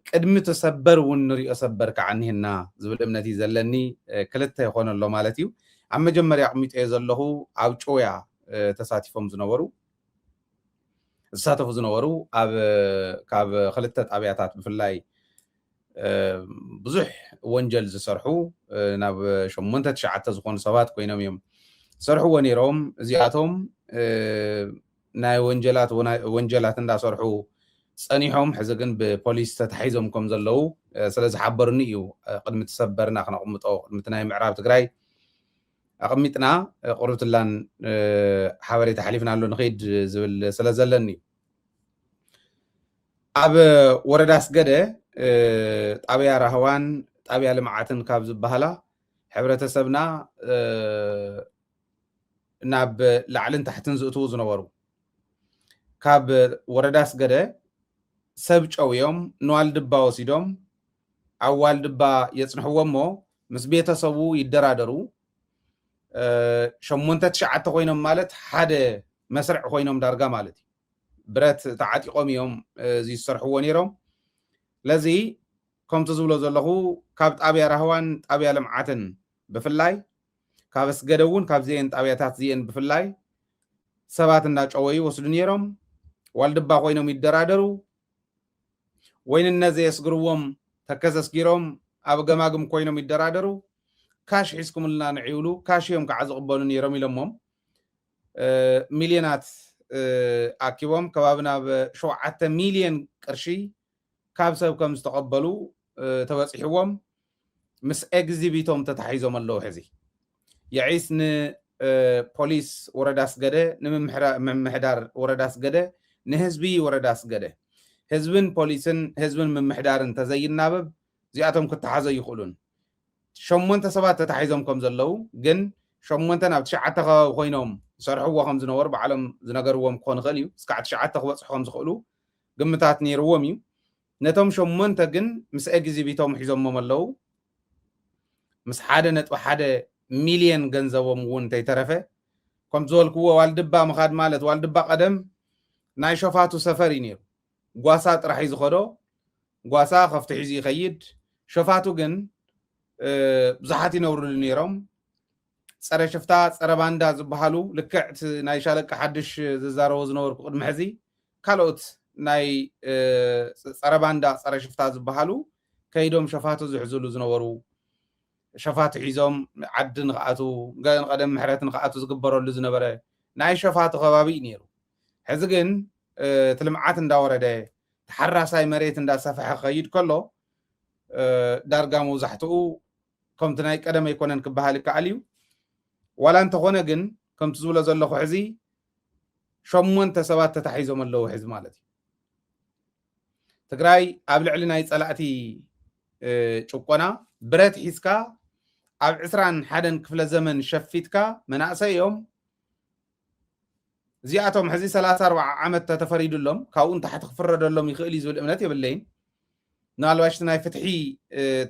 ቅድሚ ተሰበር እውን ንሪኦ ሰበር ከዓኒህና ዝብል እምነት እዩ ዘለኒ ክልተ ይኮነ ኣሎ ማለት እዩ ኣብ መጀመርያ ኣቕሚጦ ዘለኹ ኣብ ጮያ ተሳቲፎም ዝነበሩ ዝሳተፉ ዝነበሩ ካብ ክልተ ጣብያታት ብፍላይ ብዙሕ ወንጀል ዝሰርሑ ናብ 8-9 ዝኾኑ ሰባት ኮይኖም እዮም ዝሰርሕዎ ነይሮም እዚኣቶም ናይ ወንጀላት እንዳሰርሑ ፀኒሖም ሕዚ ግን ብፖሊስ ተታሒዞም ከም ዘለዉ ስለ ዝሓበሩኒ እዩ ቅድሚ ተሰበርና ክነቕምጦ ቅድሚ ናይ ምዕራብ ትግራይ ኣቕሚጥና ቁርብትላን ሓበሬታ ሓሊፍና ኣሎ ንኸይድ ዝብል ስለ ዘለኒ ኣብ ወረዳ ስገደ ጣብያ ራህዋን ጣብያ ልምዓትን ካብ ዝበሃላ ሕብረተሰብና ናብ ላዕልን ታሕትን ዝእትዉ ዝነበሩ ካብ ወረዳ ስገደ ሰብ ጨውዮም ንዋልድባ ወሲዶም ኣብ ዋልድባ የፅንሕዎ እሞ ምስ ቤተሰቡ ይደራደሩ 8-9 ኮይኖም ማለት ሓደ መስርዕ ኮይኖም ዳርጋ ማለት እዩ ብረት ተዓጢቆም እዮም እዚ ዝሰርሕዎ ነይሮም ለዚ ከምቲ ዝብሎ ዘለኹ ካብ ጣብያ ራህዋን ጣብያ ልምዓትን ብፍላይ ካብ ኣስገደ እውን ካብ ዚአን ጣብያታት ዚአን ብፍላይ ሰባት እንዳጨወዩ ወስዱ ነይሮም ዋልድባ ኮይኖም ይደራደሩ ወይንነት ዘየስግርዎም ተከሰስጊሮም ኣብ ገማግም ኮይኖም ይደራደሩ ካሽ ሒዝኩምልና ንዕይብሉ ካሽ እዮም ከዓ ዝቕበሉ ነይሮም ኢሎሞም ሚልዮናት ኣኪቦም ከባቢ ናብ 7 ሚልዮን ቅርሺ ካብ ሰብ ከም ዝተቐበሉ ተበፂሕዎም ምስ ኤግዚቢቶም ተታሒዞም ኣለዉ ሕዚ የዒስ ንፖሊስ ወረዳ ስገደ ንምምሕዳር ወረዳ ስገደ ንህዝቢ ወረዳ ስገደ ህዝብን ፖሊስን ህዝብን ምምሕዳርን ተዘይናበብ እዚኣቶም ክተሓዘ ይኽእሉን 8 ሰባት ተታሒዞም ከም ዘለዉ ግን 8 ናብ 9 ከባቢ ኮይኖም ዝሰርሕዎ ከም ዝነበሩ ባዕሎም ዝነገርዎም ክኾን ይኽእል እዩ እስካዕ 9 ክበፅሑ ከም ዝኽእሉ ግምታት ነይርዎም እዩ ነቶም 8 ግን ምስ ኤግዚቢቶም ሒዞሞም ኣለዉ ምስ 1.1 ሚልዮን ገንዘቦም እውን እንተይተረፈ ከም ዝበልክዎ ዋልድባ ምኻድ ማለት ዋልድባ ቀደም ናይ ሸፋቱ ሰፈር እዩ ነይሩ ጓሳ ጥራሕ እዩ ዝኸዶ ጓሳ ከፍቲ ሒዙ ይኸይድ ሸፋቱ ግን ብዙሓት ይነብሩሉ ነይሮም ፀረ ሽፍታ ፀረ ባንዳ ዝበሃሉ ልክዕት ናይ ሻለቃ ሓድሽ ዝዛረቦ ዝነበሩ ቅድሚ ሕዚ ካልኦት ናይ ፀረ ባንዳ ፀረ ሽፍታ ዝበሃሉ ከይዶም ሸፋቱ ዝሕዝሉ ዝነበሩ ሸፋቱ ሒዞም ዓዲ ንኽኣቱ ቀደም ምሕረት ንኽኣቱ ዝግበረሉ ዝነበረ ናይ ሸፋቱ ከባቢ እዩ ነይሩ ሕዚ ግን እቲ ልምዓት እንዳወረደ ተሓራሳይ መሬት እንዳሰፍሐ ክኸይድ ከሎ ዳርጋ መብዛሕትኡ ከምቲ ናይ ቀደም ኣይኮነን ክበሃል ይከኣል እዩ ዋላ እንተኾነ ግን ከምቲ ዝብሎ ዘለኹ ሕዚ 8 ሰባት ተታሒዞም ኣለዉ ሕዚ ማለት እዩ ትግራይ ኣብ ልዕሊ ናይ ፀላእቲ ጭቆና ብረት ሒዝካ ኣብ 21 ክፍለ ዘመን ሸፊትካ መናእሰይ እዮም እዚኣቶም ሕዚ 34 ዓመት ተተፈሪዱሎም ካብኡን ታሕቲ ክፍረደሎም ይኽእል እዩ ዝብል እምነት የብለይን ምናልባሽ ናይ ፍትሒ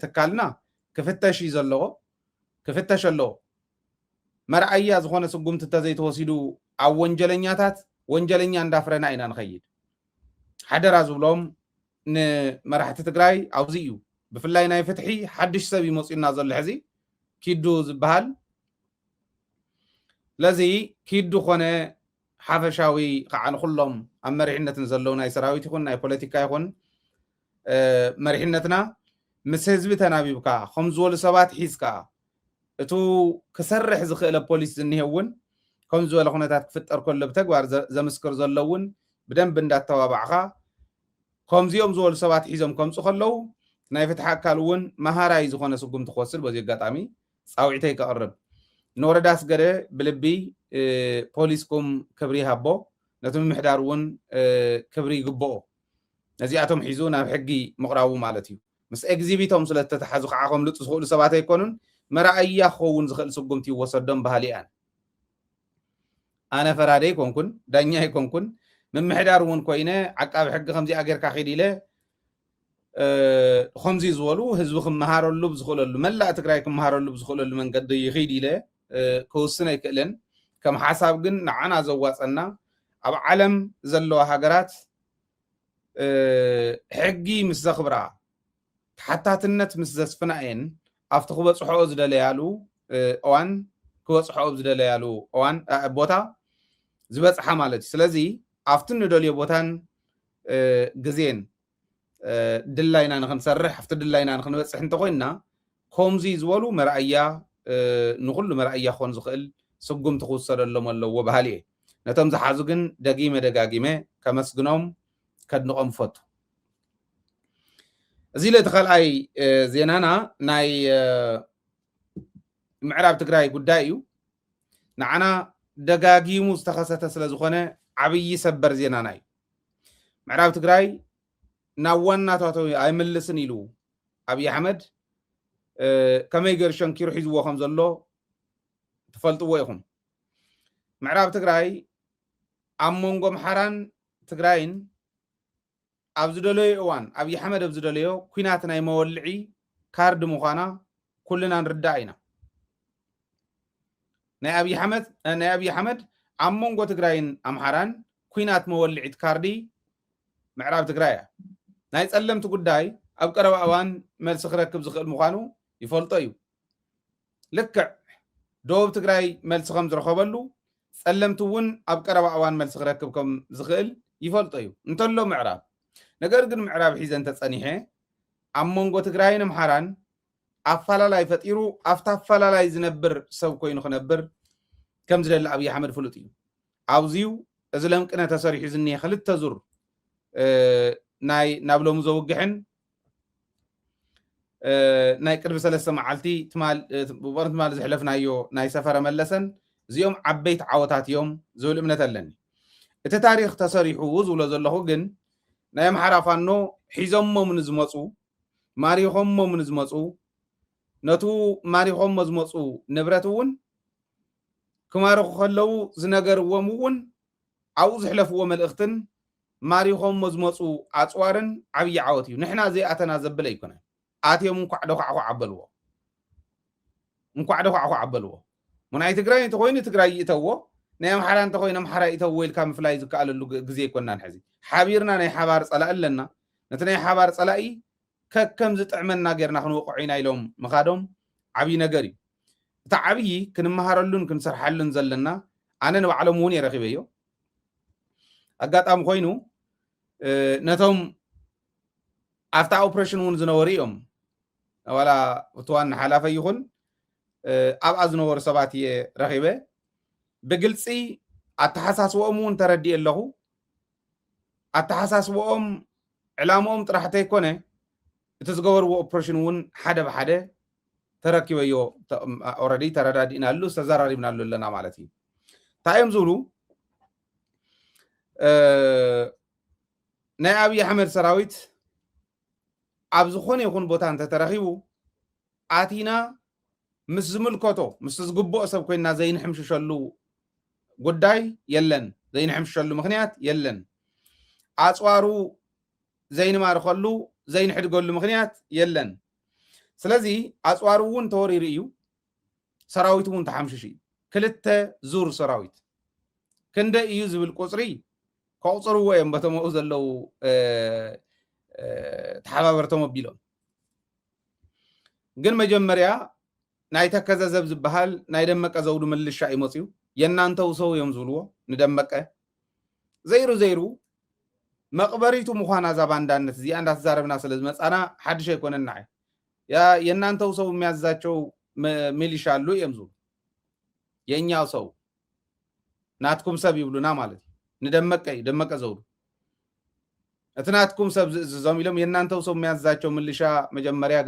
ትካልና ክፍተሽ እዩ ዘለዎ ክፍተሽ ኣለዎ መርኣያ ዝኾነ ስጉምቲ እንተዘይተወሲዱ ኣብ ወንጀለኛታት ወንጀለኛ እንዳፍረና ኢና ንኸይድ ሓደራ ዝብሎም ንመራሕቲ ትግራይ ኣብዚ እዩ ብፍላይ ናይ ፍትሒ ሓድሽ ሰብ ይመፅኡና ዘሎ ሕዚ ኪዱ ዝበሃል ለዚ ኪዱ ኮነ ሓፈሻዊ ከዓ ንኩሎም ኣብ መሪሕነትን ዘለዉ ናይ ሰራዊት ይኹን ናይ ፖለቲካ ይኹን መሪሕነትና ምስ ህዝቢ ተናቢብካ ከም ዝበሉ ሰባት ሒዝካ እቱ ክሰርሕ ዝኽእለ ፖሊስ ዝኒሄ እውን ከም ዝበለ ኩነታት ክፍጠር ከሎ ብተግባር ዘመስክር ዘሎ እውን ብደንብ እንዳተባባዕካ ከምዚኦም ዝበሉ ሰባት ሒዞም ከምፁ ከለዉ ናይ ፍትሒ ኣካል እውን መሃራይ ዝኾነ ስጉምቲ ክወስድ በዚ ኣጋጣሚ ፃውዒተይ ከቕርብ ንወረዳ ስገደ ብልቢ ፖሊስኩም ክብሪ ሃቦ ነቲ ምምሕዳር እውን ክብሪ ይግብኦ ነዚኣቶም ሒዙ ናብ ሕጊ ምቕራቡ ማለት እዩ ምስ ኤግዚቢቶም ስለተተሓዙ ከዓ ከምልፁ ዝኽእሉ ሰባት ኣይኮኑን መራእያ ክኸውን ዝኽእል ስጉምቲ ይወሰዶም ባህሊ እያን ኣነ ፈራደ ይኮንኩን ዳኛ ይኮንኩን ምምሕዳር እውን ኮይነ ዓቃቢ ሕጊ ከምዚኣ ጌርካ ኺድ ኢለ ከምዚ ዝበሉ ህዝቢ ክመሃረሉ ብዝኽእለሉ መላእ ትግራይ ክመሃረሉ ብዝኽእለሉ መንገዲ ይኺድ ኢለ ክውስን ኣይክእልን ከም ሓሳብ ግን ንዓና ዘዋፀና ኣብ ዓለም ዘለዋ ሃገራት ሕጊ ምስ ዘኽብራ ሓታትነት ምስ ዘስፍናየን ኣብቲ ክበፅሕኦ ዝደለያሉ እዋን ክበፅሕኦ ዝደለያሉ እዋን ቦታ ዝበፅሓ ማለት እዩ ስለዚ ኣብቲ ንደልዮ ቦታን ግዜን ድላይና ንክንሰርሕ ኣብቲ ድላይና ንክንበፅሕ እንተኮይንና ከምዚ ዝበሉ መርኣያ ንኩሉ መርኣያ ክኾን ዝኽእል ስጉምቲ ክውሰደሎም ኣለዎ ባህሊ እየ ነቶም ዝሓዙ ግን ደጊመ ደጋጊመ ከመስግኖም ከድንቆም ፈቱ እዚ ለቲ ካልኣይ ዜናና ናይ ምዕራብ ትግራይ ጉዳይ እዩ ንዓና ደጋጊሙ ዝተኸሰተ ስለ ዝኾነ ዓብይ ሰበር ዜናና እዩ ምዕራብ ትግራይ ናብ ዋናታቱ ኣይምልስን ኢሉ ኣብይ ኣሕመድ ከመይ ገይሩ ሸንኪሩ ሒዝዎ ከም ዘሎ ትፈልጥዎ ኢኹም ምዕራብ ትግራይ ኣብ መንጎ ኣምሓራን ትግራይን ኣብ ዝደለዮ እዋን ኣብይ ኣሕመድ ኣብ ዝደለዮ ኩናት ናይ መወልዒ ካርድ ምዃና ኩልና ንርዳእ ኢና ናይ ኣብይ ኣሕመድ ኣብ መንጎ ትግራይን ኣምሓራን ኩናት መወልዒት ካርዲ ምዕራብ ትግራይ እያ ናይ ፀለምቲ ጉዳይ ኣብ ቀረባ እዋን መልሲ ክረክብ ዝኽእል ምዃኑ ይፈልጦ እዩ ልክዕ ደቡብ ትግራይ መልሲ ከም ዝረኸበሉ ፀለምቲ እውን ኣብ ቀረባ እዋን መልሲ ክረክብ ከም ዝኽእል ይፈልጦ እዩ እንተሎ ምዕራብ ነገር ግን ምዕራብ ሒዘን ተፀኒሐ ኣብ መንጎ ትግራይን ኣምሓራን ኣፈላላይ ፈጢሩ ኣብታ ኣፈላላይ ዝነብር ሰብ ኮይኑ ክነብር ከም ዝደሊ ኣብይ ኣሕመድ ፍሉጥ እዩ ኣብዚዩ እዚ ለምቅነ ተሰሪሑ ዝኒሄ ክልተ ዙር ናብ ሎሚ ዘውግሕን ናይ ቅድሚ 3 መዓልቲ ትማል ዝሕለፍናዮ ናይ ሰፈረ መለሰን እዚኦም ዓበይቲ ዓወታት እዮም ዝብል እምነት ኣለኒ እቲ ታሪክ ተሰሪሑ ዝብሎ ዘለኹ ግን ናይ ኣምሓራ ፋኖ ሒዞሞም ንዝመፁ ማሪኾሞም ንዝመፁ ነቱ ማሪኾሞ ዝመፁ ንብረት እውን ክማርኹ ከለው ዝነገርዎም እውን ኣብኡ ዝሕለፍዎ መልእኽትን ማሪኾሞ ዝመፁ ኣፅዋርን ዓብይ ዓወት እዩ ንሕና ዘይኣተና ዘብለ ኣይኮነ ኣትዮም እንኳዕ ደኳዕኳ ዓበልዎ ሙናይ ትግራይ እንተኮይኑ ትግራይ ይእተዎ ናይ ኣምሓራ እንተኮይኑ ኣምሓራ ይእተዎ ኢልካ ምፍላይ ዝከኣለሉ ግዜ ይኮናን ሕዚ ሓቢርና ናይ ሓባር ፀላእ ኣለና ነቲ ናይ ሓባር ፀላኢ ከከም ዝጥዕመና ጌርና ክንወቅዑ ኢና ኢሎም ምኻዶም ዓብይ ነገር እዩ እቲ ዓብይ ክንመሃረሉን ክንሰርሓሉን ዘለና ኣነ ንባዕሎም እውን የረኺበዮ ኣጋጣሚ ኮይኑ ነቶም ኣብታ ኦፕሬሽን እውን ዝነበሩ እዮም ዋላ እትዋን ሓላፈ ይኹን ኣብኣ ዝነበሩ ሰባት እየ ረኺበ ብግልፂ ኣተሓሳስቦኦም እውን ተረዲእ ኣለኹ ኣተሓሳስቦኦም ዕላምኦም ጥራሕ እንተይኮነ እቲ ዝገበርዎ ኦፕሬሽን እውን ሓደ ብሓደ ተረኪበዮ ኦልሬዲ ተረዳዲእናሉ ዝተዘራሪብናሉ ኣለና ማለት እዩ እንታይ እዮም ዝብሉ ናይ ኣብይ ኣሕመድ ሰራዊት ኣብ ዝኾነ ይኹን ቦታ እንተተረኺቡ ኣቲና ምስ ዝምልከቶ ምስ ዝግብኦ ሰብ ኮይና ዘይንሕምሽሸሉ ጉዳይ የለን ዘይንሕምሽሸሉ ምክንያት የለን ኣፅዋሩ ዘይንማርኸሉ ዘይንሕድገሉ ምክንያት የለን ስለዚ ኣፅዋሩ እውን ተወሪሩ እዩ ሰራዊት እውን ተሓምሽሽ እዩ ክልተ ዙር ሰራዊት ክንደይ እዩ ዝብል ቁፅሪ ከቁፅርዎ እዮም በቶም ኣብኡ ዘለው ተሓባበርቶም ኣቢሎም ግን መጀመርያ ናይ ተከዘ ዘብ ዝበሃል ናይ ደመቀ ዘውዱ ምልሻ እዩ መፅዩ የናንተው ሰው እዮም ዝብልዎ ንደመቀ ዘይሩ መቅበሪቱ ምዃና እዛ ባንዳነት እዚኣ እንዳተዛረብና ስለ ዝመፃና ሓድሽ ኣይኮነና የናንተው ሰው የሚያዛቸው ሚሊሻ አሉ እዮም ዝብሉ የኛው ሰው ናትኩም ሰብ ይብሉና ማለት ንደመቀ ደመቀ ዘውዱ እትናትኩም ሰብ ዝዞም ኢሎም የናንተው ሰው የሚያዛቸው ሚሊሻ መጀመሪያ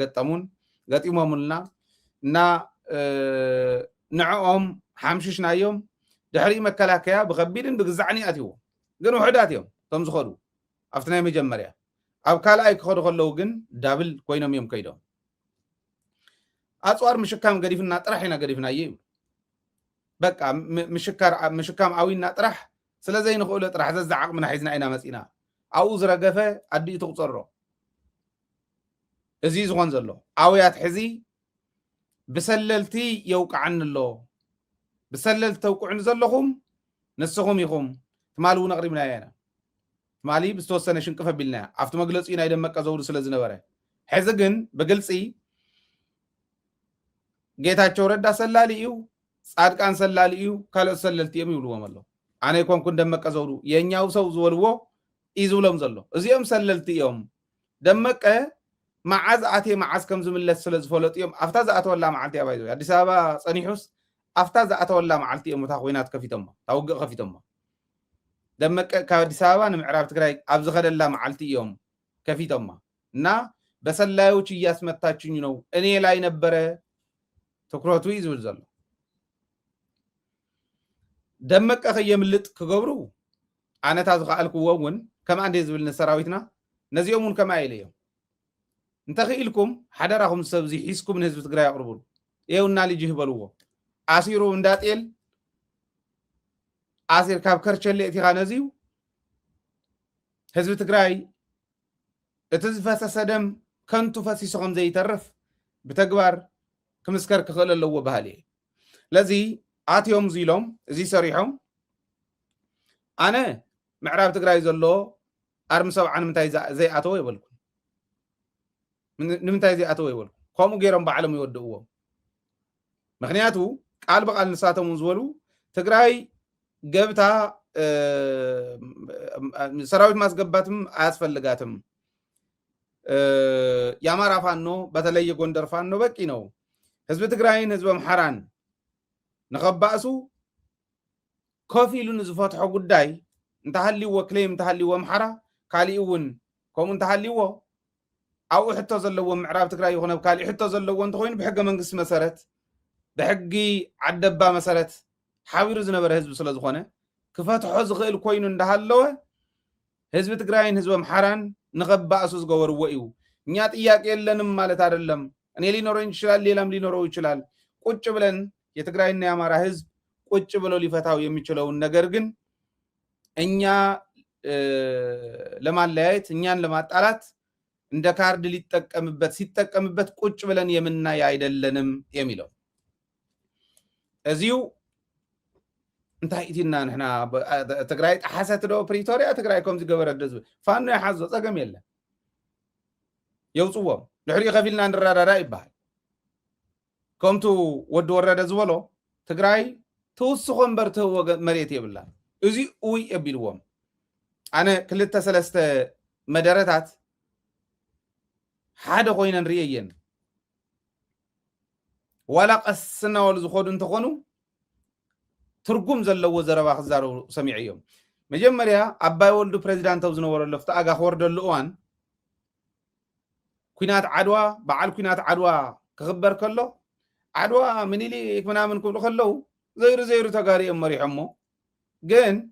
ገጢሞሙልና እና ንዕኦም ሓምሽሽናዮም ድሕሪ መከላከያ ብከቢድን ብግዛዕኒ ኣትይዎ ግን ውሕዳት እዮም ቶም ዝኸዱ ኣብቲ ናይ መጀመርያ ኣብ ካልኣይ ክኸዱ ከለው ግን ዳብል ኮይኖም እዮም ከይዶም ኣፅዋር ምሽካም ገዲፍና ጥራሕ ኢና ገዲፍና እዩ በቃ ምሽካም ኣዊና ጥራሕ ስለዘይ ንኽእሎ ጥራሕ ዘዛዓቅምና ሒዝና ኢና መፂና ኣብኡ ዝረገፈ ኣዲኡ ትቁፀሮ እዚ ዝኾን ዘሎ ኣውያት ሕዚ ብሰለልቲ የውቃዓን ኣሎ ብሰለልቲ ተውቁዕን ዘለኹም ንስኹም ኢኹም ትማል እውን ኣቅሪብና ኢና مالي بستوسنة شنقفة بلنا عفت مقلصين ايدا مكا زورو سلازنا برا حزقن بقلصي ጌታቸው ረዳ ሰላሊ እዩ ጻድቃን ሰላሊ እዩ ካልኦ ሰለልቲ እዮም ይብልዎም ኣሎ ኣነ ይኮንኩን ደመቀ ዘውሩ የኛው ሰው ዝወልዎ ይዝብሎም ዘሎ እዚኦም ሰለልቲ እዮም ደመቀ መዓዝ ኣቴ መዓዝ ከም ዝምለስ ስለ ዝፈለጡ እዮም ኣፍታ ዝኣተወላ መዓልቲ ኣባይዞ ኣዲስ አበባ ጸኒሑስ ኣፍታ ዝኣተወላ መዓልቲ እዮም ታ ኮይናት ከፊቶማ ታውግእ ከፊቶማ ደመቀ ካብ ኣዲስ አበባ ንምዕራብ ትግራይ ኣብ ዝኸደላ መዓልቲ እዮም ከፊቶማ እና በሰላዮች እያስመታችኝ ነው እኔ ላይ ነበረ ትኩረቱ ይዝብል ዘሎ ደመቀ ከየምልጥ ክገብሩ ኣነታ ዝኻልኩዎ እውን ከማ እንደ ዝብል ሰራዊትና ነዚኦምን ከማ ኢለዮም እንተኽኢልኩም ሓደራኹም ሰብ ዚ ሒስኩም ንህዝቢ ትግራይ ኣቅርቡ ይውና ልጅ ይህበልዎ ኣሲሩ እንዳጤል ኣሲር ካብ ከርቸሌ እቲኻ ነዚው ህዝቢ ትግራይ እቲ ዝፈሰሰ ደም ከንቱ ፈሲሱ ከም ዘይተርፍ ብተግባር كمسكر كخل اللو بهالي لذي آتيهم زيلهم زي سريحهم أنا معراب تقرأي زلو أرم سبعا نمتاي زي أتوي يبلكم نمتاي زي أتوي يبلكم قوموا غيرهم بعلم يودوهم مخنياتو قال بقى النساتهم مزولو تقرأي قبتها سراويت ماس قباتهم أسفل لقاتهم يا ما رافانو بتلي يقندر فانو بكينو ህዝቢ ትግራይን ህዝቢ አምሓራን ንኸባእሱ ኮፊሉን ዝፈትሖ ጉዳይ እንተሃሊዎ ክሌም እንተሃሊዎ አምሓራ ካሊእ እውን ከምኡ እንተሃሊዎ ኣብኡ ሕቶ ዘለዎ ምዕራብ ትግራይ ይኹን ካሊእ ሕቶ ዘለዎ እንተኮይኑ ብሕገ መንግስቲ መሰረት ብሕጊ ዓደባ መሰረት ሓቢሩ ዝነበረ ህዝቢ ስለ ዝኾነ ክፈትሖ ዝኽእል ኮይኑ እንዳሃለወ ህዝቢ ትግራይን ህዝቢ አምሓራን ንኸባእሱ ዝገበርዎ እዩ እኛ ጥያቄ የለንም ማለት አይደለም እኔ ሊኖረው ይችላል ሌላም ሊኖረው ይችላል ቁጭ ብለን የትግራይና የአማራ ህዝብ ቁጭ ብሎ ሊፈታው የሚችለው ነገር ግን እኛ ለማለያየት እኛን ለማጣላት እንደ ካርድ ሲጠቀምበት ቁጭ ብለን የምናይ አይደለንም የሚለው እዚው እንታይ ኢቲና ንሕና ትግራይ ጣሐሰት ዶ ፕሪቶሪያ ትግራይ ከም ዝገበረ ደዝ ፋኖ ያሓዞ ጸገም የለ يوصوهم لحري خفيلنا نرارا يبال كمتو ود ورد زولو تقراي توسخون برتو مريت يبلا ازي اوي يبيلوهم انا كلتا سلسته مدرتات حدا خوينا نريين ولا قسنا ولا زخود انتخونو ترجم زلو زربا خزارو سميعيهم مجمريا اباي ولدو بريزيدانت وزنور لفت اغا خورد اللؤوان كينات عدوى بعل كينات عدوى كخبر كله عدوى منيلي كمنا من كله خلو زيرو تغاري امري حمو جن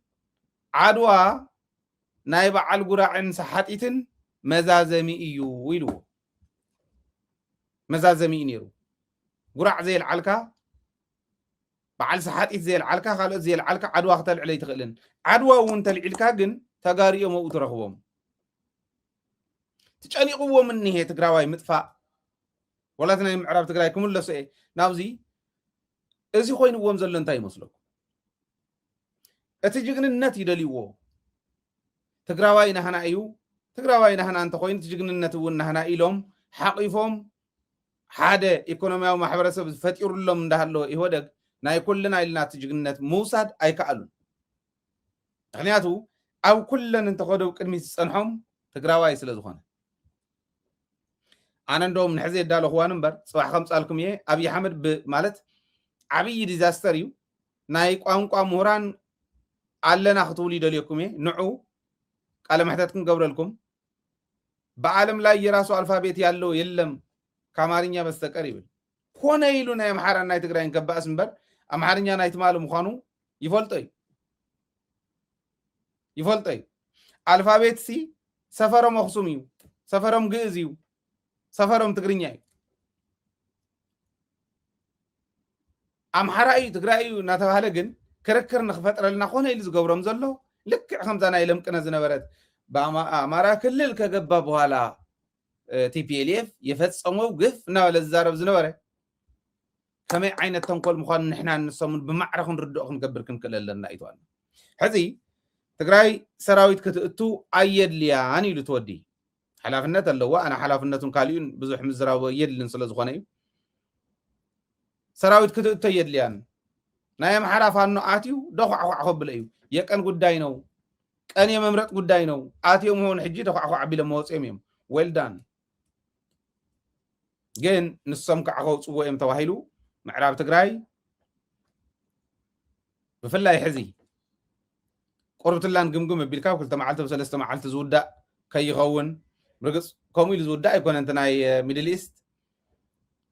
عدوى نايب على قراعن صحاتيتن مزازمي ايو ويلو مزازمي نيرو قراع زي العلكه بعل صحاتيت زي العلكه خالو زي العلكه عدوى قتل علي تخلن عدوى وانت العلكه جن تغاري مو ترخوهم تجانيقوا من هي تقراوي مدفع ولا تنين معراب تقراي كمل سي ناوزي ازي خوين ووم زلو انتا يمسلو اتجيغننت يدليو تقراوي نحنا ايو تقراوي نحنا انت خوين تجيغننت ونحنا إلهم حقيفهم حاده ايكونومياو محبرسب فتير لهم اندهالو يهودك ناي كلنا إلنا تجيغننت موساد اي كألون غنياتو او كلن انت خودو قدمي تصنحهم تقراوي سلازخونه أنا ندوم نحزي دالو خوان مبر صباح خمس قالكم إيه أبي حمد بمالت عبي ديزاستريو نايك قام مهران علنا خطولي داليكم إيه نعو قال محتاجكم قبل لكم بعالم لا يراسو الفابيت يالو يلم كامارينيا بس تقريب هون يلونا يا محارن نايت قراين كباس مبر أمحارنيا نايت مالو مخانو يفولتي الفابيت سي سفرهم مخصوميو سفرهم جزيو سفرهم تقرينيا أمحرائي تقرأيو ناتوهالجن كركر نخفتر لنا خونه اللي زقبرهم زلو لك خمسانا يلم كنا زنبرت بأمارا كلل كقبابو هالا TPLF يفتسمو قف ناول الزارب زنبره كما عين التنقل مخان نحنا نصمد بمعرخ نردوخ نقبركم كلل لنا ايتوان هذي ትግራይ ሰራዊት ክትእቱ ኣየድልያን ኢሉ ትወዲ ሓላፍነት ኣለዎ ኣና ሓላፍነቱን ካልኡን ብዙሕ ምዝራብ የድልን ስለ ዝኾነ እዩ ሰራዊት ክትእቱ የድልያን ናይ ኣምሓራ ፋኖ ኣትዩ ደኳዕኳዕ ከብል እዩ የቀን ጉዳይ ነው ቀን የመምረጥ ጉዳይ ነው ኣትዮም ሆን ሕጂ ደኳዕኳዕ ቢሎም መወፅኦም እዮም ዌልዳን ግን ንሶም ከዓ ከውፅዎ እዮም ተባሂሉ ምዕራብ ትግራይ ብፍላይ ሕዚ ቁርብትላን ግምግም ኣቢልካ ክልተ መዓልቲ ብሰለስተ መዓልቲ ዝውዳእ ከይኸውን ርግፅ ከምኡ ኢሉ ዝውዳእ ኣይኮነን እቲ ናይ ሚድል ኢስት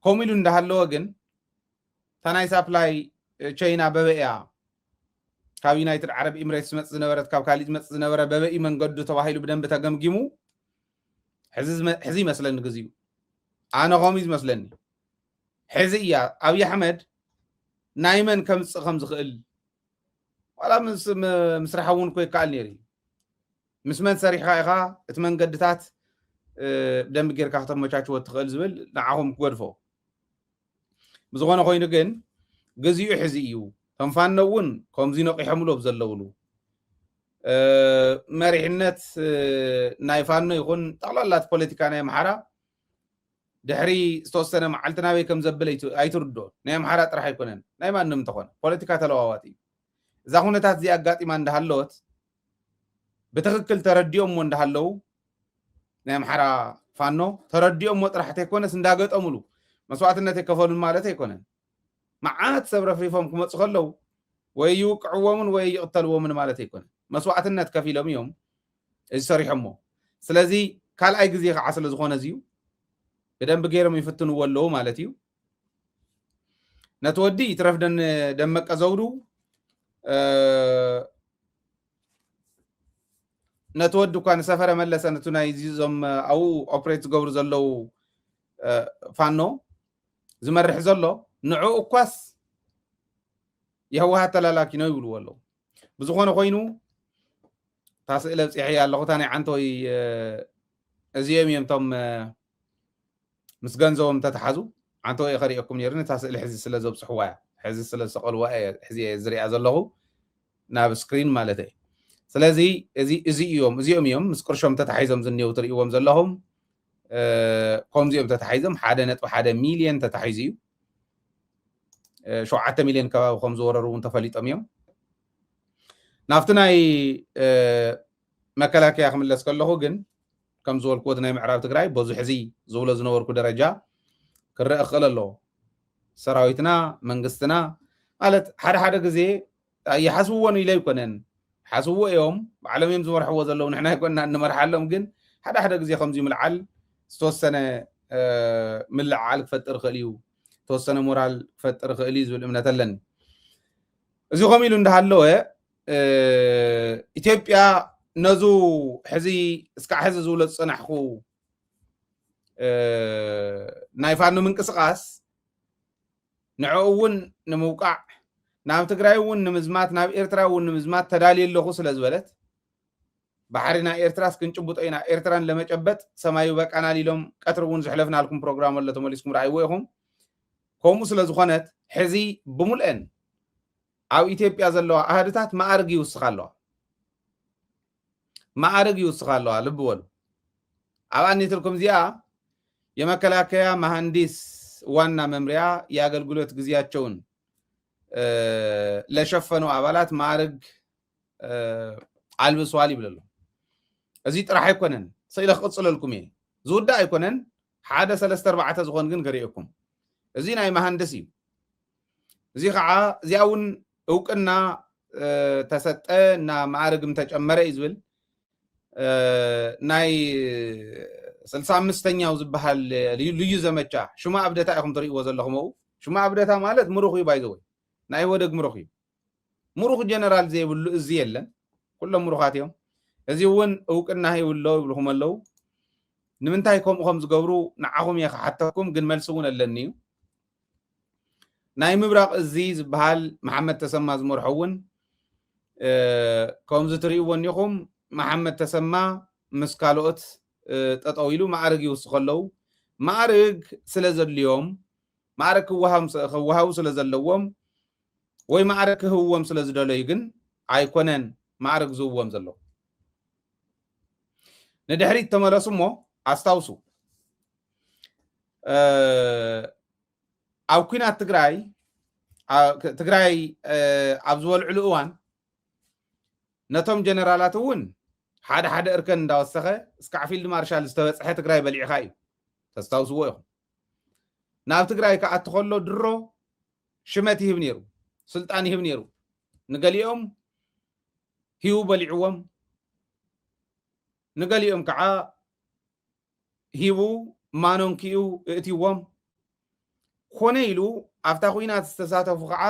ከምኡ ኢሉ እንዳሃለወ ግን እታ ናይ ሳፕላይ ቻይና በበእያ ካብ ዩናይትድ ዓረብ ኤምሬትስ ዝመፅእ ዝነበረት ካብ ካሊእ ዝመፅእ ዝነበረ በበኢ መንገዱ ተባሂሉ ብደንቢ ተገምጊሙ ሕዚ ይመስለኒ ግዜኡ ኣነ ከምኡ ዝመስለኒ ሕዚ እያ ኣብይ ኣሕመድ ናይ መን ከምፅእ ከም ዝኽእል ዋላ ምስ ረሓ እውን ኮ ይከኣል ነይሩ ምስ መን ሰሪሕካ ኢኻ እቲ መንገድታት ብደንቢ ጌርካ ክተመቻችዎ ትኽእል ዝብል ንዓኹም ክገድፎ ብዝኾነ ኮይኑ ግን ግዜኡ ሕዚ እዩ ተንፋኖ እውን ከምዚ ነቂሖምሎ ብዘለውሉ መሪሕነት ናይ ፋኖ ይኹን ጠቕላላት ፖለቲካ ናይ ኣምሓራ ድሕሪ ዝተወሰነ መዓልቲ ናበይ ከም ዘበለ ኣይትርድኦ ናይ ኣምሓራ ጥራሕ ኣይኮነን ናይ ማንም እንተኾነ ፖለቲካ ተለዋዋጢ እዩ እዛ ኩነታት እዚኣ ኣጋጢማ እንዳሃለወት ብትክክል ተረዲኦሞ እንዳሃለው ናይ ኣምሓራ ፋኖ ተረዲኦሞ ጥራሕ ተይኮነስ እንዳገጠሙሉ መስዋዕትነት የከፈሉን ማለት ኣይኮነን መዓት ሰብ ረፍሪፎም ክመፁ ከለው ወይ ይውቅዕዎምን ወይ ይቕተልዎምን ማለት ኣይኮነን መስዋዕትነት ከፊሎም እዮም እዚ ሰሪሖሞ ስለዚ ካልኣይ ግዜ ከዓ ስለ ዝኾነ እዚዩ ብደንቢ ገይሮም ይፍትንዎ ኣለዉ ማለት እዩ ነቲ ወዲ ይትረፍደን ደመቀ ዘውዱ ነቲ ወዲ እኳ ንሰፈረ መለሰ ነቱ ናይ ዞም ኣብኡ ኦፕሬት ዝገብሩ ዘለው ፋኖ ዝመርሕ ዘሎ ንዕኡ እኳስ የህወሓት ተላላኪ ነው ይብልዎ ኣለዉ ብዝኾነ ኮይኑ ታስእለ ብፅሐ ኣለኹ እታ ናይ ዓንተወይ እዚኦም እዮም እቶም ምስ ገንዘቦም ተተሓዙ ዓንተወይ ከሪአኩም ነይሩኒ እታ ስእሊ ሕዚ ስለ ዘብፅሕዋ እያ ሕዚ ስለ ዝሰቐልዋ ሕዚ ዝሪኣ ዘለኹ ናብ ስክሪን ማለት እዩ ስለዚ እዚኦም እዮም ምስ ቅርሾም ተታሒዞም ዝኔው ትርእይዎም ዘለኹም ከምዚኦም ተታሒዞም 1.1 ሚልዮን ተታሒዙ እዩ 7 ሚልዮን ከባቢ ከም ዝወረሩ እውን ተፈሊጦም እዮም ናብቲ ናይ መከላከያ ክምለስ ከለኹ ግን ከም ዝበልክዎ ናይ ምዕራብ ትግራይ በዙ ሕዚ ዝብሎ ዝነበርኩ ደረጃ ክረአ ክእል ኣለዎ ሰራዊትና መንግስትና ማለት ሓደ ግዜ ይሓስብዎን ኢለ ይኮነን ሓስብዎ እዮም ባዕሎም እዮም ዝመርሕዎ ዘለዉ ንሕና ይኮንና እንመርሓሎም ግን ሓደ ግዜ ከምዚ ምልዓል ዝተወሰነ ምልዓል ክፈጥር ክእል እዩ ተወሰነ ሞራል ክፈጥር ክእል እዩ ዝብል እምነት ኣለኒ እዚ ከምኡ ኢሉ እንዳሃለወ ኢትዮጵያ ነዙ ሕዚ እስካዕ ሕዚ ዝብሎ ዝፅናሕኩ ናይ ፋኖ ምንቅስቃስ ንዕኡ እውን ንምውቃዕ ናብ ትግራይ እውን ንምዝማት ናብ ኤርትራ እውን ንምዝማት ተዳልየ ኣለኹ ስለ ዝበለት ባሕሪ ናይ ኤርትራ እስክንጭቡጦ ኢና ኤርትራን ለመጨበጥ ሰማዩ በቃናል ኢሎም ቀትሪ እውን ዝሕለፍናልኩም ፕሮግራም ኣሎ ተመሊስኩም ረኣይዎ ኢኹም ከምኡ ስለ ዝኾነት ሕዚ ብሙልአን ኣብ ኢትዮጵያ ዘለዋ ኣሃድታት ማዕርግ ይውስኻ ኣለዋ ልብ በሉ ኣብ ኣኔትልኩም እዚኣ የመከላከያ መሐንዲስ ዋና መምሪያ የአገልግሎት ጊዜያቸውን ለሸፈኑ አባላት ማዕርግ አልብሷል ይብለሉ እዚ ጥራሕ አይኮነን ሰይለ ቅጽለልኩም እየ ዝውዳ አይኮነን ሓደ 3 4 ዝኮን ግን ገሪእኩም እዚ ናይ መሐንዲስ እዩ እዚ ከዓ እዚያውን እውቅና ተሰጠ እና ማዕርግም ተጨመረ ይዝብል ናይ 65ኛው ዝበሃል ልዩ ዘመቻ ሽማ አብደታ ይኹም ትሪእዎ ዘለኹም ሽማ አብደታ ማለት ምሩኽ ይባይዘው ናይ ወደግ ምሩኽ ምሩኽ ጀነራል ዘይብሉ እዚ የለን ኩሎም ምሩኻት እዮም እዚ እውን እውቅና ይውሎ ይብልኩም ኣለው ንምንታይ ከምኡ ዝገብሩ ንዓኹም የሓተኩም ግን መልስውን ኣለኒ ናይ ምብራቅ እዚ ዝበሃል መሐመድ ተሰማ ዝመርሐውን ከምዚ ትሪእዎን ኢኹም መሐመድ ተሰማ ምስ ካልኦት ጠጠው ኢሉ ማዕርግ ይውስኸለው ማዕርግ ስለ ዘልዮም ማዕርግ ክወሃቡ ስለ ዘለዎም ወይ ማዕርግ ክህብዎም ስለ ዝደለዩ ግን ኣይኮነን معرق زووم زلو ندحري تملسو مو استاوسو او كنا تግራይ ኣብ ዝበልዕሉ እዋን ነቶም ጀነራላት እውን ሓደ እርከን እንዳወሰኸ እስካዕ ፊልድ ማርሻል ዝተበፅሐ ትግራይ በሊዕኻ እዩ ተስታውስዎ ኢኹም ናብ ትግራይ ከኣቲ ከሎ ድሮ ሽመት ይህብ ነይሩ ስልጣን ይህብ ነይሩ ንገሊኦም ሂቡ በሊዕዎም ንገሊኦም ከዓ ሂቡ ማኖንኪኡ እትይዎም ኮነ ኢሉ ኣብታ ኩናት ዝተሳተፉ ከዓ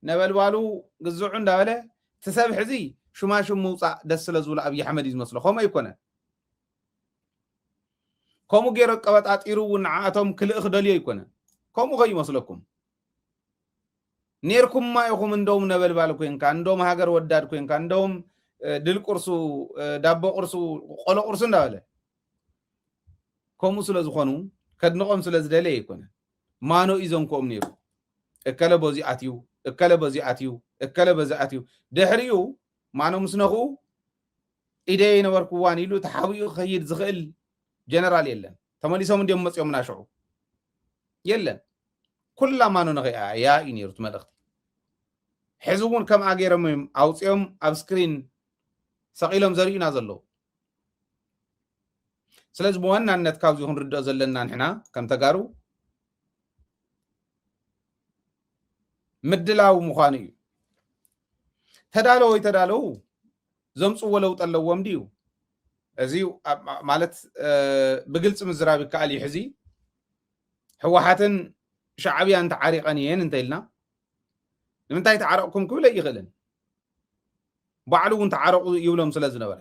ነበልባሉ ግዝዑ እንዳበለ ተሰብ ሕዚ ሽማሽም ምውፃእ ደስ ስለ ዝብሉ ኣብይ ኣሕመድ ይዝመስሎ ከምኡ ኣይኮነ ከምኡ ገይሩ ቀበጣጢሩ ንዓኣቶም ክልእ ክደልዮ ኣይኮነ ከምኡ ከይመስለኩም ነርኩም ማይኹም እንደውም ነበልባል ኮይንካ እንደውም ሃገር ወዳድ ኮይንካ እንደውም ድል ቁርሱ ዳቦ ቁርሱ ቆሎ ቁርሱ እንዳበለ ከምኡ ስለ ዝኾኑ ከድንቆም ስለ ዝደለ ኣይኮነ ማኖ ኢዞንኮም ነይሩ እከለ በዚ ኣትዩ እከለ በዚ ኣትዩ እከለ በዚ ኣትዩ ድሕሪኡ ማኖ ምስነኹ ኢደይ ነበርኩዋን ኢሉ ተሓቢኡ ከይድ ዝኽእል ጀነራል የለን ተመሊሶም እንዲኦም መፅኦም ናሽዑ የለን ኩላ ማኖ ነኸያ ያ እዩ ነይሩ መልእኽቲ ሕዚ እውን ከምኣ ገይሮም ኣውፅኦም ኣብ ስክሪን ሰቂሎም ዘርእዩና ዘለዉ ስለዚ ብዋናነት ካብዚ ክንርድኦ ዘለና ንሕና ከም ተጋሩ ምድላው ምዃኑ እዩ ተዳለው ዘምፅዎ ለውጥ ኣለዎም ድዩ እዚ ማለት ብግልፂ ምዝራብ ይከኣል እዩ ሕዚ ሕወሓትን ሻዕብያን ተዓሪቐን እየን እንተኢልና ንምንታይ ተዓረቕኩም ክብል ኣይኽእልን ባዕሉ እውን ተዓረቑ ይብሎም ስለ ዝነበረ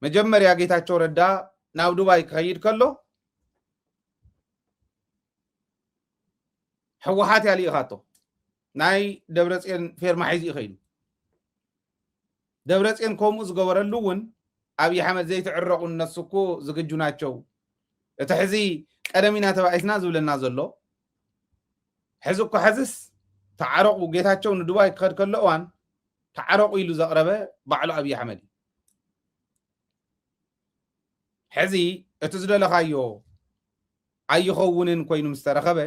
መጀመርያ ጌታቸው ረዳ ናብ ዱባይ ክኸይድ ከሎ ሕወሓት ያልኢኻቶ ናይ ደብረፅዮን ፌርማ ሒዙ ይኸይዱ ደብረፅዮን ከምኡ ዝገበረሉ እውን ኣብይ ኣሕመድ ዘይትዕረቑ እነሱ እኮ ዝግጁ ናቸው እቲ ሕዚ ቀደሚና ተባኢስና ዝብለና ዘሎ ሕዚ እኮ ሕዝስ ተዓረቑ ጌታቸው ንዱባይ ክኸድ ከሎ እዋን ተዓረቑ ኢሉ ዘቕረበ ባዕሉ ኣብይ ኣሕመድ ሕዚ እቲ ዝደለኻዮ ኣይኸውንን ኮይኑ ምስ ተረኸበ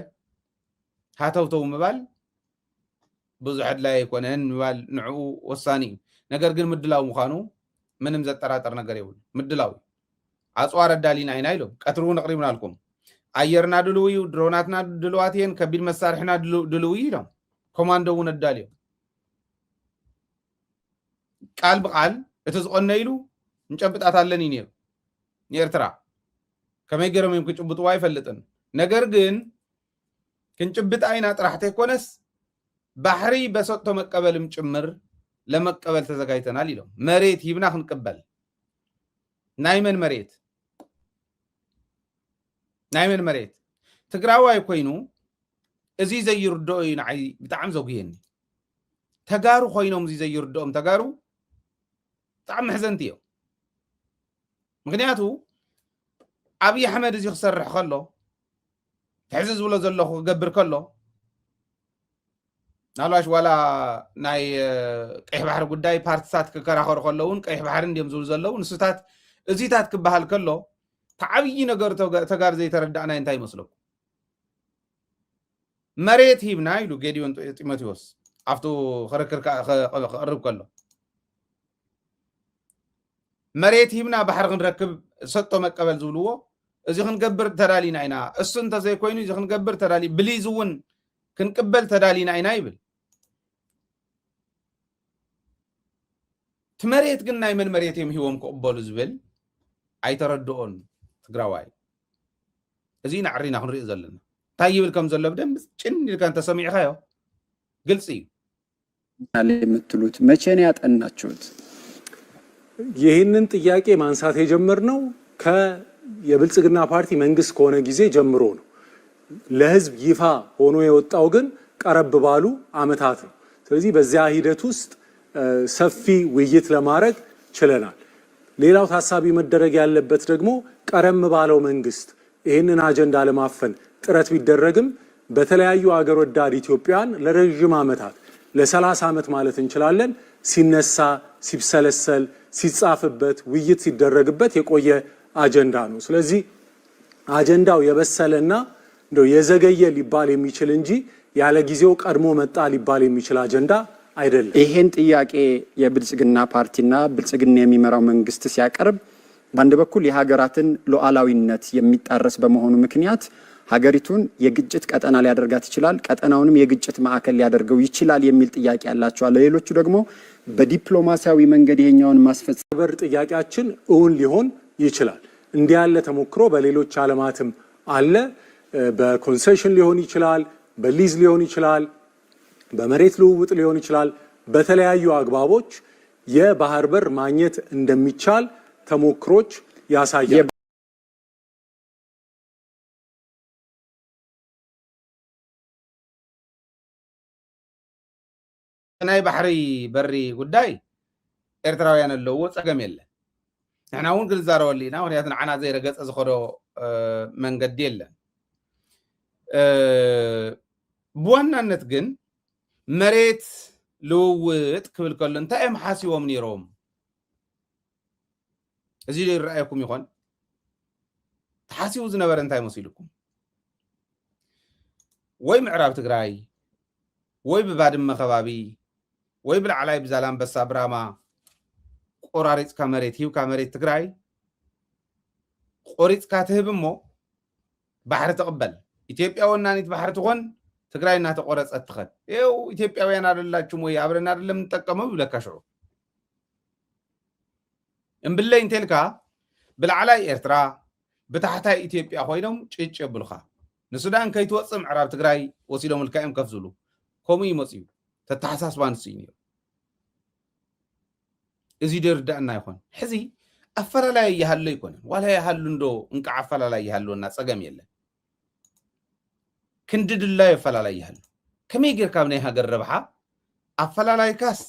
ሃተውተው ምባል ብዙሕ ኣድላይ ኣይኮነን ምባል ንዕኡ ወሳኒ እዩ ነገር ግን ምድላው ምዃኑ ምንም ዘጠራጠር ነገር የብሉ ምድላው ኣፅዋር ኣዳሊና ኢና ኢሎም ቀትሪ እውን ኣቕሪብና ኣልኩም ኣየርና ድልው እዩ ድሮናትና ድልዋት እየን ከቢድ መሳርሕና ድልው ኢሎም ኮማንዶ እውን ኣዳልዮም ቃል ብቃል እቲ ዝቆነ ኢሉ እንጨብጣት ኣለኒ ነይሩ ንኤርትራ ከመይ ገይሮም እዮም ክጭብጥዋ ኣይፈልጥን ነገር ግን ክንጭብጥ ኣይና ጥራሕተ ይኮነስ ባሕሪ በሰጥቶ መቀበልም ጭምር ለመቀበል ተዘጋጅተናል ኢሎም መሬት ሂብና ክንቅበል ናይ መን መሬት ትግራዋይ ኮይኑ እዚ ዘይርድኦ እዩ ንዓይ ብጣዕሚ ዘጉየኒ ተጋሩ ኮይኖም እዚ ዘይርድኦም ተጋሩ ብጣዕሚ መሕዘንቲ እዮም ምክንያቱ ኣብይ ኣሕመድ እዚ ክሰርሕ ከሎ ሕዚ ዝብሎ ዘለኹ ክገብር ከሎ ናላሽ ዋላ ናይ ቀይሕ ባሕሪ ጉዳይ ፓርቲታት ክከራኸሩ ከለውን ቀይሕ ባሕሪ እንዲኦም ዝብሉ ዘለዉ ንስታት እዚታት ክበሃል ከሎ ተዓብይ ነገር ተጋር ዘይተረዳእና እንታይ ይመስለኩም መሬት ሂብና ኢሉ ጌዲዮን ጢሞቴዎስ ኣብቱ ክርክር ክቅርብ ከሎ መሬት ሂብና ባሕሪ ክንረክብ ሰጥቶ መቀበል ዝብልዎ እዚ ክንገብር ተዳሊና ኢና እሱ እንተዘይኮይኑ እዚ ክንገብር ተዳሊ ብሊዝ እውን ክንቅበል ተዳሊና ኢና ይብል ትመሬት ግን ናይ መን መሬት እዮም ሂቦም ክቅበሉ ዝብል ኣይተረድኦን ትግራዋይ እዚ ናዕሪና ክንሪኦ ዘለና እንታይ ይብል ከም ዘሎ ብደንብ ጭን ኢልካ እንተሰሚዕኻዮ ግልጽ እዩ የምትሉት መቼ ነው ያጠናችሁት? ይህንን ጥያቄ ማንሳት የጀመርነው የብልጽግና ፓርቲ መንግስት ከሆነ ጊዜ ጀምሮ ነው። ለህዝብ ይፋ ሆኖ የወጣው ግን ቀረብ ባሉ አመታት ነው። ስለዚህ በዚያ ሂደት ውስጥ ሰፊ ውይይት ለማድረግ ችለናል። ሌላው ታሳቢ መደረግ ያለበት ደግሞ ቀረም ባለው መንግስት ይህንን አጀንዳ ለማፈን ጥረት ቢደረግም በተለያዩ አገር ወዳድ ኢትዮጵያን ለረጅም አመታት ለ30 አመት ማለት እንችላለን ሲነሳ ሲብሰለሰል ሲጻፍበት ውይይት ሲደረግበት የቆየ አጀንዳ ነው። ስለዚህ አጀንዳው የበሰለና እንደው የዘገየ ሊባል የሚችል እንጂ ያለ ጊዜው ቀድሞ መጣ ሊባል የሚችል አጀንዳ አይደለም። ይሄን ጥያቄ የብልጽግና ፓርቲና ብልጽግና የሚመራው መንግስት ሲያቀርብ በአንድ በኩል የሀገራትን ሉዓላዊነት የሚጣረስ በመሆኑ ምክንያት ሀገሪቱን የግጭት ቀጠና ሊያደርጋት ይችላል፣ ቀጠናውንም የግጭት ማዕከል ሊያደርገው ይችላል የሚል ጥያቄ ያላቸዋል። ሌሎቹ ደግሞ በዲፕሎማሲያዊ መንገድ ይሄኛውን ማስፈጸም ጥያቄያችን እውን ሊሆን ይችላል። እንዲህ ያለ ተሞክሮ በሌሎች ዓለማትም አለ። በኮንሴሽን ሊሆን ይችላል፣ በሊዝ ሊሆን ይችላል፣ በመሬት ልውውጥ ሊሆን ይችላል። በተለያዩ አግባቦች የባህር በር ማግኘት እንደሚቻል ተሞክሮች ያሳያል። ናይ ባሕሪ በሪ ጉዳይ ኤርትራውያን ኣለዎ ፀገም የለን። ንሕና እውን ክንዛረበሉ ኢና፣ ምክንያቱ ንዓና ዘይረገፀ ዝኸዶ መንገዲ የለን። ብዋናነት ግን መሬት ልውውጥ ክብል ከሎ እንታይ እዮም ሓሲቦም ነይሮም? እዚ ይረኣየኩም ይኾን? ተሓሲቡ ዝነበረ እንታይ መሲልኩም? ወይ ምዕራብ ትግራይ ወይ ብባድመ ከባቢ ወይ ብላዕላይ ብዛላምበሳ ብራማ ቆራሪፅካ መሬት ሂብካ መሬት ትግራይ ቆሪፅካ ትህብ እሞ ባሕሪ ተቕበል። ኢትዮጵያ ወናኒት ባሕሪ ትኾን ትግራይ እናተቆረፀት ትኸድ። ይኸው ኢትዮጵያውያን አይደላችሁም ወይ አብረን አይደለም እንጠቀመው ይብለካ ሽዑ እምብለይ እንተልካ ብላዕላይ ኤርትራ ብታሕታይ ኢትዮጵያ ኮይኖም ጭጭ የብልካ ንሱዳን ከይትወፅእ ምዕራብ ትግራይ ወሲዶም ልካዮም ከፍ ዝብሉ ከምኡ ይመፅዩ ተተሓሳስባ ንስዩ ነይሩ። እዚ ደርዳእና ይኾን ሕዚ ኣፈላላይ ይሃሎ ይኮነን ዋላ ይሃሉ እንዶ እንቃ ኣፈላላይ ይሃሉና ፀገም የለን። ክንድድላይ ኣፈላላይ ይሃሉ ከመይ ጌርካ ብናይ ሃገር ረብሓ ኣፈላላይካስ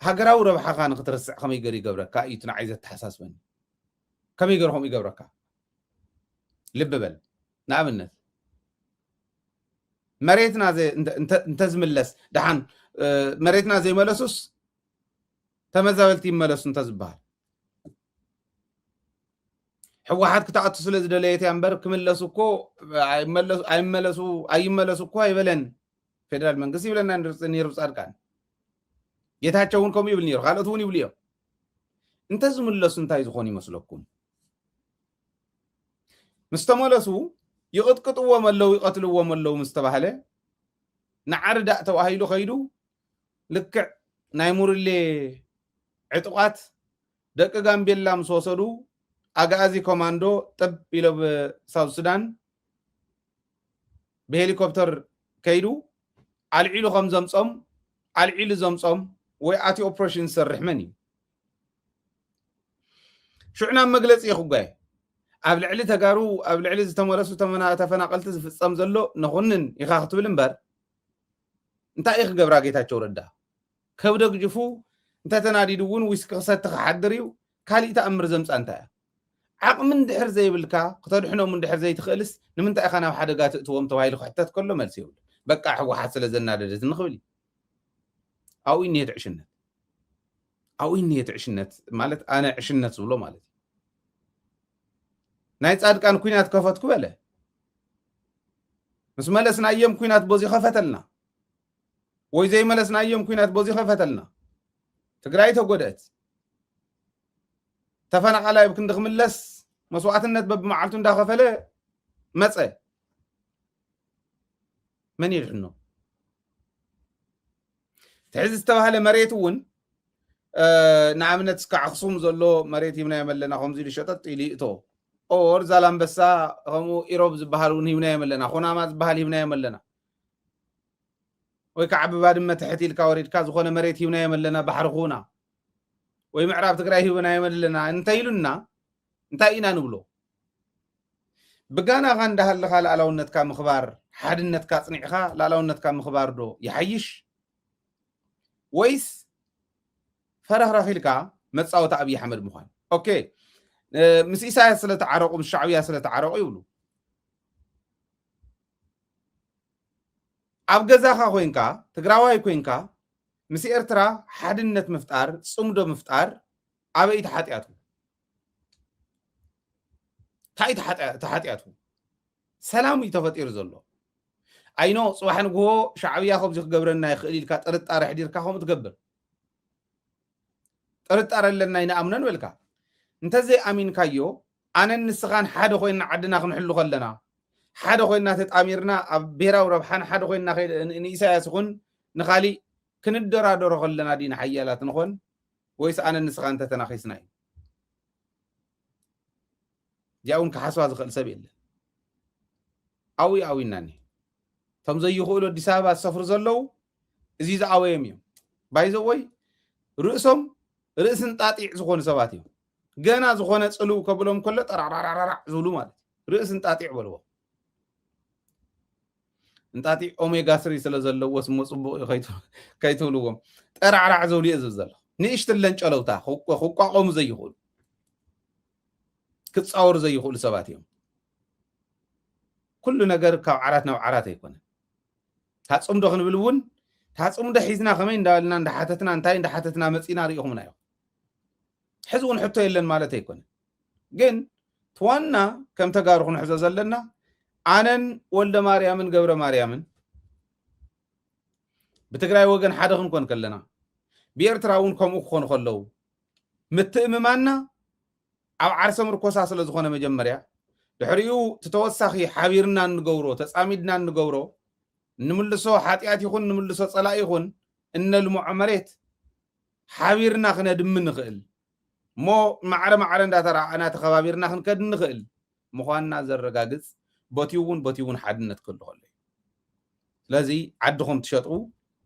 ሃገራዊ ረብሓካ ንክትርስዕ ከመይ ገር ይገብረካ እዩ ትንዓይ ዘተሓሳስበኒ። ከመይ ገርኩም ይገብረካ ልብ በል። ንኣብነት መሬትና እንተዝምለስ ድሓን መሬትና ዘይመለሱስ ተመዛበልቲ ይመለሱ እንተዝበሃል ሕወሓት ክተኣቱ ስለ ዝደለየት እያ እምበር ክምለሱ እኮ ኣይመለሱ እኮ ኣይበለን ፌደራል መንግስቲ ይብለና ነይሩ ጻድቃን። ጌታቸው እውን ከምኡ ይብል ነይሩ፣ ካልኦት እውን ይብሉ እዮም። እንተዝምለሱ እንታይ ዝኾኑ ይመስለኩም? ምስ ተመለሱ ይቕጥቅጥዎም ኣለው ይቐትልዎም ኣለው ምስ ተባሃለ ንዓርዳእ ተባሂሉ ኸይዱ ልክዕ ናይ ሙርሌ ዕጡቃት ደቂ ጋምቤላ ምስ ወሰዱ ኣጋዚ ኮማንዶ ጥብ ኢሎ ብሳውት ሱዳን ብሄሊኮፕተር ከይዱ ኣልዒሉ ከም ዘምፆም ኣልዒሉ ዘምፆም ወይ ኣቲ ኦፕሬሽን ዝሰርሕ መን እዩ? ሽዑና መግለፂ ይኽጓየ ኣብ ልዕሊ ተጋሩ ኣብ ልዕሊ ዝተመለሱ ተፈናቀልቲ ዝፍፀም ዘሎ ንኹንን ኢኻ ክትብል እምበር እንታይ እዩ ክገብራ ጌታቸው ረዳ? ከብደ ግጅፉ እንተተናዲዱ እውን ዊስኪ ክሰቲ ክሓድር እዩ። ካሊእ ተኣምር ዘምፃ እንታይ እያ? ዓቕምን ድሕር ዘይብልካ ክተድሕኖም ድሕር ዘይትኽእልስ ንምንታይ ኢኻ ናብ ሓደጋ ትእትዎም ተባሂሉ ክሕተት ከሎ መልሲ ይብሉ በቃ ሕወሓት ስለ ዘናደደት ንኽብል ኣብኡ እኒሄት ዕሽነት፣ ኣብኡ እኒሄት ዕሽነት ማለት ኣነ ዕሽነት ዝብሎ ማለት እዩ። ናይ ጻድቃን ኩናት ከፈትኩ በለ ምስ መለስናዮም ኩናት በዚ ከፈተልና ወይ ዘይመለስናዮም ኩናት በዚ ከፈተልና ትግራይ ተጎደአት ተፈናቃላይ ብክንዲ ክምለስ መስዋዕትነት በብመዓልቱ እንዳኸፈለ መፀ መን ይድሕኖ? ትሕዚ ዝተባሃለ መሬት እውን ንኣብነት እስካዕ ኣክሱም ዘሎ መሬት ሂብናዮም ኣለና ከምዚ ኢሉ ሸጠጥ ኢሉ ይእቶ ኦር ዛላምበሳ ከምኡ ኢሮብ ዝበሃል እውን ሂብናዮም ኣለና፣ ኩናማ ዝበሃል ሂብናዮም ኣለና፣ ወይ ከዓ ብባድመ ትሕቲ ኢልካ ወሪድካ ዝኾነ መሬት ሂብናዮም ኣለና ባሕሪ ኩና ወይ ምዕራብ ትግራይ ሂብናዮም ኣለና እንታይ ኢሉና እንታይ ኢና ንብሎ? ብጋናኻ እንዳሃለኻ ላዕላውነትካ ምኽባር ሓድነትካ ፅኒዕኻ ላዕላውነትካ ምኽባር ዶ ይሓይሽ ወይስ ፈረኽረኽ ኢልካ መፃወቲ ኣብዪ ኣሕመድ ምዃን? ኦኬ ምስ ኢሳያስ ስለተዓረቁ ምስ ሻዕብያ ስለተዓረቁ ይብሉ። ኣብ ገዛኻ ኮንካ ትግራዋይ ኮንካ ምስ ኤርትራ ሓድነት ምፍጣር ጽምዶ ምፍጣር ኣበይ ተሓጢያቱ ታይ ተሓጢያቱ ሰላም ይተፈጢሩ ዘሎ ኣይኖ ጽባሕ ንግሆ ሻዕብያ ከምዚ ክገብረና ይኽእል ኢልካ ጥርጣረ ሕዲርካ ከም ትገብር ጥርጣረ ኣለና ይንኣምነን በልካ እንተዘይ ኣሚንካዮ ኣነ ንስኻን ሓደ ኮይና ዓድና ክንሕሉ ከለና ሓደ ኮይና ተጣሚርና ኣብ ብሔራዊ ረብሓን ሓደ ኮይና ንኢሳያስ ይኹን ንኻሊእ ክንደራደሮ ከለና ዲና ሓያላት ንኾን ወይስ ኣነ ንስኻን ተተናኺስና እዩ ዚኣውን ክሓስባ ዝኽእል ሰብ የለን ኣዊናኒ ቶም ዘይኽእሉ ኣዲስ ኣበባ ዝሰፍሩ ዘለው እዚ ዝኣወዮም እዮም ባይዘወይ ርእሶም ርእስን ጣጢዕ ዝኾኑ ሰባት እዮም ገና ዝኾነ ጽልው ከብሎም ከሎ ጠራራራራዕ ዝብሉ ማለት ርእስን ጣጢዕ በልዎ እንጣጢዕ ኦሜጋ 3 ስለ ዘለዎ ስሙ ጽቡቕ ከይትብልዎም ጠራራዕ ዝብሉ እየ ዝብል ዘሎ ንእሽትለን ጨለውታ ክቋቆሙ ዘይኽእሉ ክጻወሩ ዘይኽእሉ ሰባት እዮም ኩሉ ነገር ካብ ዓራት ናብ ዓራት ኣይኮነን ታጽምዶ ክንብል እውን ታጽምዶ ሒዝና ከመይ እንዳበልና እንዳሓተትና እንታይ እንዳሓተትና መጺና ርኢኹምና እዮም ሕዚ እውን ሕቶ የለን ማለት ኣይኮነን ግን ትዋና ከም ተጋሩ ክንሕዞ ዘለና ኣነን ወልደ ማርያምን ገብረ ማርያምን ብትግራይ ወገን ሓደ ክንኮን ከለና ብኤርትራ እውን ከምኡ ክኾኑ ከለዉ ምትእምማና ኣብ ዓርሰ ምርኮሳ ስለ ዝኾነ መጀመርያ ድሕሪኡ ተተወሳኺ ሓቢርና እንገብሮ ተጻሚድና እንገብሮ ንምልሶ ሓጢኣት ይኹን ንምልሶ ጸላእ ይኹን እነልሙዖ መሬት ሓቢርና ክነድምን ንኽእል እሞ ማዕረ እንዳተረኣና ተኸባቢርና ክንከድ ንኽእል ምዃንና ዘረጋግጽ ቦቲውን ሓድነት ክህሉ ከሎ እዩ ስለዚ ዓድኹም ትሸጡ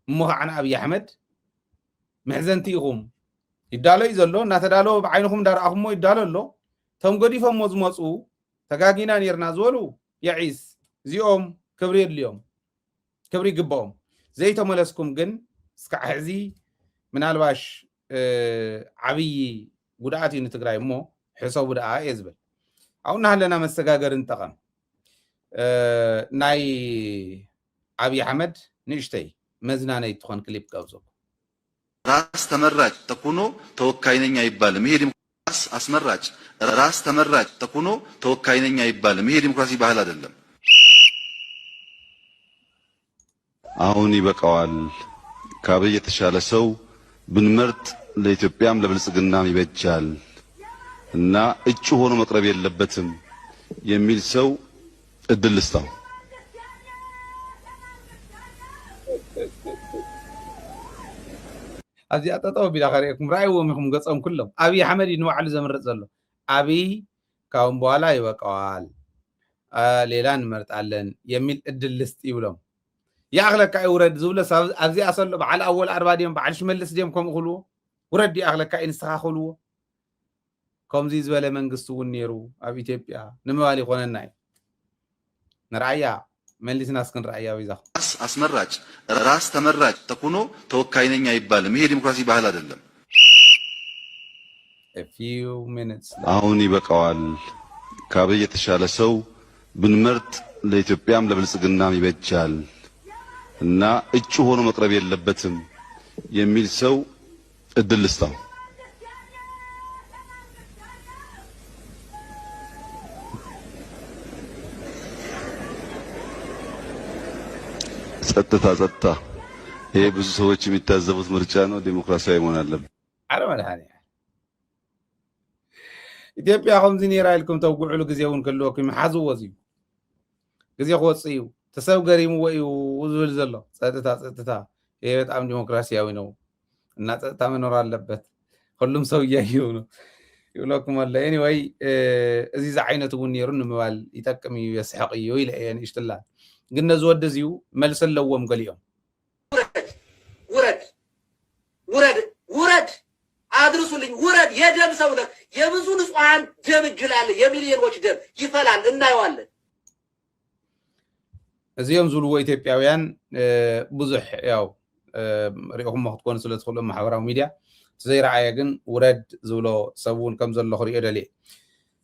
እሞ ከዓነ ኣብዪ ኣሕመድ ምሕዘንቲ ኢኹም ይዳሎ እዩ ዘሎ እናተዳለወ ብዓይንኹም እንዳረኣኹሞ ይዳሎ ኣሎ ቶም ገዲፎሞ ዝመፁ ተጋጊና ነርና ዝበሉ የዒስ እዚኦም ክብሪ የድልዮም ክብሪ ይግብኦም ዘይተመለስኩም ግን እስካዕ ሕዚ ምናልባሽ ዓብዪ ጉድኣት እዩ ንትግራይ እሞ ሕሰቡ ደኣ እየ ዝብል ኣብኡ እናሃለና መሰጋገር እንጠቐም ናይ ኣብዪ ኣሕመድ ንእሽተይ መዝናነይ ትኾን ክሊፕ ቀብዞ ራስ ተመራጭ ተኩኖ ተወካይ ነኝ አይባልም። ይሄ ዲሞክራሲ አስመራጭ ራስ ተመራጭ ተኩኖ ተወካይ ነኝ አይባልም። ይሄ ዲሞክራሲ ባህል አይደለም። አሁን ይበቃዋል። ከአብይ የተሻለ ሰው ብንመርጥ ለኢትዮጵያም ለብልጽግናም ይበጃል እና እጩ ሆኖ መቅረብ የለበትም የሚል ሰው እድል ልስጣው። أزي أتطور بلا خيركم رأي ومهم قصهم كلهم أبي حمد ينوع زمرت زلو أبي كاون بوالا يبقال ليلان مرت علن يميل الدلست يولم يا أغلى كاي ورد زولا أزي أصل على أول 4 يوم بعد شملس ديم كم خلو ورد دي أغلى كاي نسخة خلو كم زي زبالة من قصون نيرو أبي تبيا نموالي خون الناي نرأيا مليس ناس كن رأيا ويزا አስመራጭ ራስ ተመራጭ ተኩኖ ተወካይ ነኝ አይባልም። ይሄ ዲሞክራሲ ባህል አይደለም። a few minutes አሁን ይበቃዋል። ከአብይ የተሻለ ሰው ብንመርጥ ለኢትዮጵያም ለብልጽግናም ይበጃል እና እጩ ሆኖ መቅረብ የለበትም የሚል ሰው እድል ልስጣው። ጸጥታ ይሄ ብዙ ሰዎች የሚታዘቡት ምርጫ ነው። ዲሞክራሲያዊ መሆን አለበት። አረመዳኒ ኢትዮጵያ ከምዚ ኔራ ኢልኩም ተውግዕሉ ግዜውን ክልወኩም ሓዝዎ እዩ ግዜ ክወፅእ እዩ ተሰብ ገሪምዎ እዩ ዝብል ዘሎ ጸጥታ ይሄ በጣም ዲሞክራሲያዊ ነው እና ጸጥታ መኖር አለበት ሁሉም ሰው እያየው ነው ይብለኩም አለ ኤኒዌይ እዚ ዝዓይነቱ እውን ኔሩ ንምባል ይጠቅም እዩ የስሕቅ እዩ ኢለ እየ ንእሽትላ ግን ነዚ ወዲ እዚዩ መልስ ኣለዎም ገሊኦም ውረድ አድርሱልኝ ውረድ የደም ሰው ነህ የብዙ ንጹሃን ደም ይግላል የሚሊዮኖች ደም ይፈላል እናየዋለን እዚኦም ዝብልዎ ኢትዮጵያውያን ብዙሕ ያው ሪኢኹም ክትኮኑ ስለ ትኽእሉ ማሕበራዊ ሚድያ ዘይረኣየ ግን ውረድ ዝብሎ ሰብ እውን ከም ዘሎ ክሪኦ ደልየ